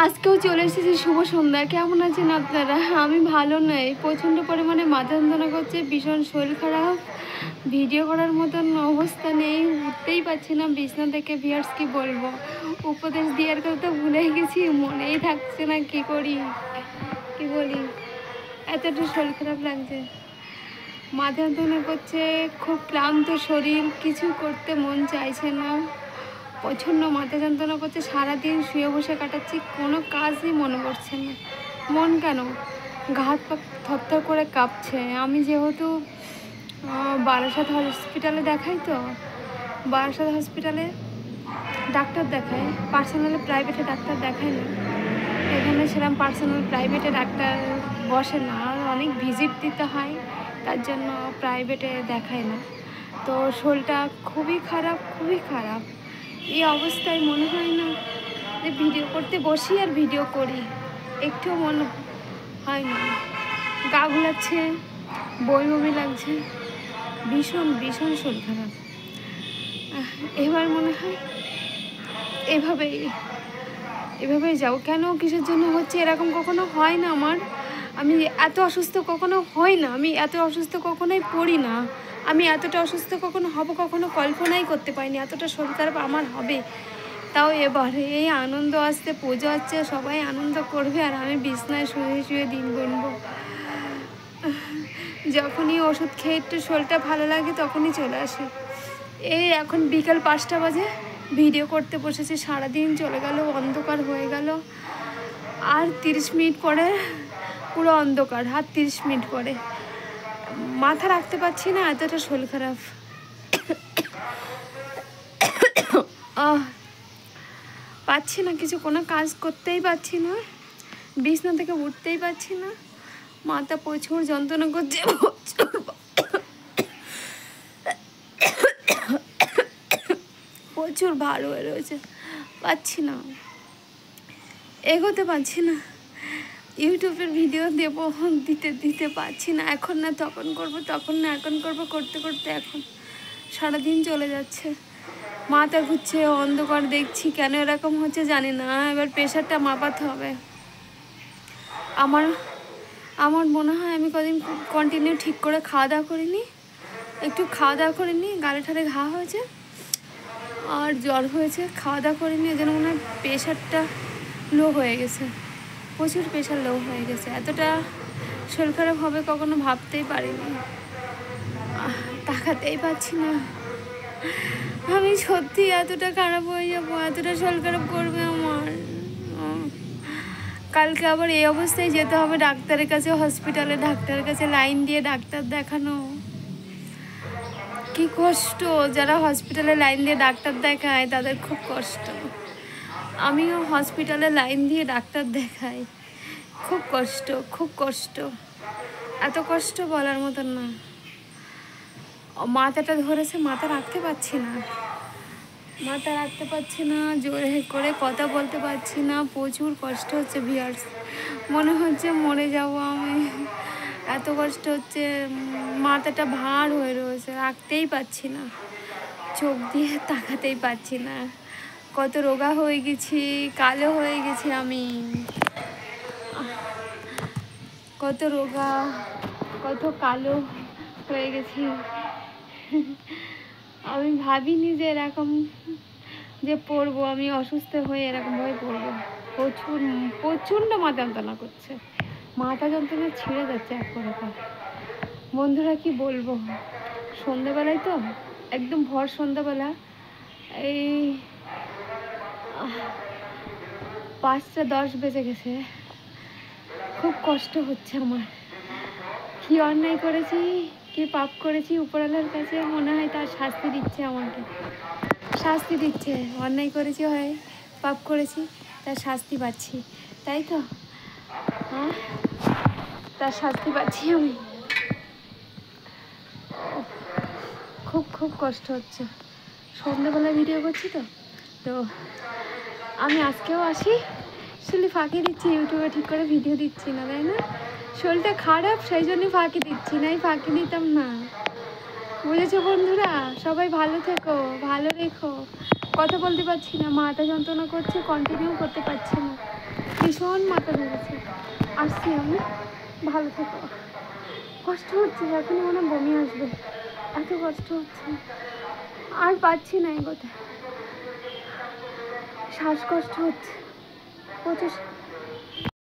আজকেও চলে এসেছি শুভ সন্ধ্যা। কেমন আছেন আপনারা? আমি ভালো নই, প্রচণ্ড পরিমাণে মাথা যন্ত্রণা করছে, ভীষণ শরীর খারাপ, ভিডিও করার মতন অবস্থা নেই, উঠতেই পারছি না বিছনা থেকে। ভিউয়ার্স কি বলবো, উপদেশ দেওয়ার কথা ভুলেই গেছি, মনেই থাকছে না কি করি কি বলি, এতটা শরীর খারাপ লাগছে, মাথা যন্ত্রণা করছে, খুব ক্লান্ত শরীর, কিছু করতে মন চাইছে না, প্রচণ্ড মাথা যন্ত্রণা করছে, সারাদিন শুয়ে বসে কাটাচ্ছি, কোনো কাজই মনে করছে না। মন কেন, গা হাত পা থরথর করে কাঁপছে। আমি যেহেতু বারাসাত হসপিটালে দেখাই, তো বারাসাত হসপিটালে ডাক্তার দেখাই, পার্সোনালি প্রাইভেটে ডাক্তার দেখাই না। এখানে সেরকম পার্সোনাল প্রাইভেটে ডাক্তার বসে না, আর অনেক ভিজিট দিতে হয়, তার জন্য প্রাইভেটে দেখায় না। তো শরীরটা খুবই খারাপ, খুবই খারাপ। এই অবস্থায় মনে হয় না যে ভিডিও করতে বসি আর ভিডিও করি, একটুও মনে হয় না। গা গুলাচ্ছে, বমি বমি লাগছে, ভীষণ ভীষণ শরীর খারাপ। এবার মনে হয় এভাবেই যাও। কেন, কিসের জন্য হচ্ছে এরকম? কখনো হয় না আমার, আমি এত অসুস্থ কখনো হয় না, আমি এত অসুস্থ কখনোই পড়ি না, আমি এতটা অসুস্থ কখনো হব কখনো কল্পনাই করতে পারিনি এতটা শরীর খারাপ আমার হবে। তাও এবারে এই আনন্দ আসতে, পুজো হচ্ছে, সবাই আনন্দ করবে, আর আমি বিছনায় শুয়ে শুয়ে দিন গুনবো। যখনই ওষুধ খেয়ে একটু শরীরটা ভালো লাগে তখনই চলে আসে। এই এখন বিকাল 5টা বাজে, ভিডিও করতে বসেছি, সারাদিন চলে গেল, অন্ধকার হয়ে গেল। আর 30 মিনিট পরে পুরো অন্ধকার, আর 30 মিনিট পরে মাথা রাখতে পারছি না, এতটা শরীর খারাপ। পাচ্ছি না কিছু, কোনো কাজ করতেই পারছি না, বিছনা থেকে উঠতেই পারছি না, মাথা প্রচুর যন্ত্রণা করছে, প্রচুর ভার হয়ে রয়েছে, পাচ্ছি না, এগোতে পারছি না, ইউটিউবের ভিডিও দিতে পারছি না। এখন না তখন করব, তখন না এখন করব, করতে করতে এখন সারাদিন চলে যাচ্ছে, মাথা ঘুরছে, অন্ধকার দেখছি। কেন এরকম হচ্ছে জানি না, এবার প্রেশারটা মাপাতে হবে। আমার মনে হয় আমি কদিন কন্টিনিউ ঠিক করে খাওয়া দাওয়া করিনি, একটু খাওয়া দাওয়া করিনি, গালে ঠালে ঘা হয়েছে আর জ্বর হয়েছে, খাওয়া দাওয়া করিনি, এই জন্য মনে হয় প্রেশারটা লো হয়ে গেছে, প্রচুর প্রেশার লো হয়ে গেছে। এতটা শরীর খারাপ হবে কখনো ভাবতেই পারিনি, তাকাতেই পারছি না। আমি সত্যি এতটা খারাপ হয়ে যাবো, এতটা শরীর খারাপ করবে আমার। কালকে আবার এই অবস্থায় যেতে হবে ডাক্তারের কাছে, হসপিটালে ডাক্তারের কাছে লাইন দিয়ে ডাক্তার দেখানো, কি কষ্ট। যারা হসপিটালে লাইন দিয়ে ডাক্তার দেখায় তাদের খুব কষ্ট। আমিও হসপিটালে লাইন দিয়ে ডাক্তার দেখাই, খুব কষ্ট, খুব কষ্ট, এত কষ্ট বলার মতন না। মাথাটা ধরেছে, মাথা রাখতে পারছি না, মাথা রাখতে পারছি না, জোরে করে কথা বলতে পারছি না, প্রচুর কষ্ট হচ্ছে ভিউয়ার্স, মনে হচ্ছে মরে যাবো আমি, এত কষ্ট হচ্ছে, মাথাটা ভার হয়ে রয়েছে, রাখতেই পারছি না, চোখ দিয়ে তাকাতেই পারছি না, কত রোগা হয়ে গেছি, কালো হয়ে গেছি আমি, কত রোগা, কত কালো হয়ে গেছি। আমি ভাবিনি যে এরকম যে পড়বো, আমি অসুস্থ হয়ে এরকমভাবে পড়বো। প্রচণ্ড মাথা যন্ত্রণা করছে, মাথা যন্ত্রণা ছিঁড়ে যাচ্ছে এক প্রকার। বন্ধুরা কি বলবো, সন্ধ্যাবেলায় তো একদম ভর সন্ধ্যাবেলা, এই 5টা 10 বেজে গেছে, খুব কষ্ট হচ্ছে আমার। কি অন্যায় করেছি, কি পাপ করেছি, উপরওয়ালার কাছে মনে হয় তার শাস্তি দিচ্ছে, আমাকে শাস্তি দিচ্ছে। অন্যায় করেছি, হয় পাপ করেছি, তার শাস্তি পাচ্ছি, তাই তো, হ্যাঁ, তার শাস্তি পাচ্ছি আমি। খুব খুব কষ্ট হচ্ছে, সন্ধ্যাবেলায় ভিডিও করছি তো আমি আজকেও আসি, শুধু ফাঁকি দিচ্ছি, ইউটিউবে ঠিক করে ভিডিও দিচ্ছি না, তাই না? শরীরটা খারাপ, সেই জন্যই ফাঁকি দিচ্ছি, না ফাঁকি দিতাম না। বুঝেছো বন্ধুরা? সবাই ভালো থেকো, ভালো রেখো। কথা বলতে পারছি না, মাথা যন্ত্রণা করছে, কন্টিনিউ করতে পারছি না। ভীষণ মাথা ধরেছে। আসছি আমি, ভালো থেকো। কষ্ট হচ্ছে, এখনই মনে হয় বমি আসবে, এত কষ্ট হচ্ছে, আর পাচ্ছি না এগোতে, শ্বাসকষ্ট হচ্ছে প্রচুর।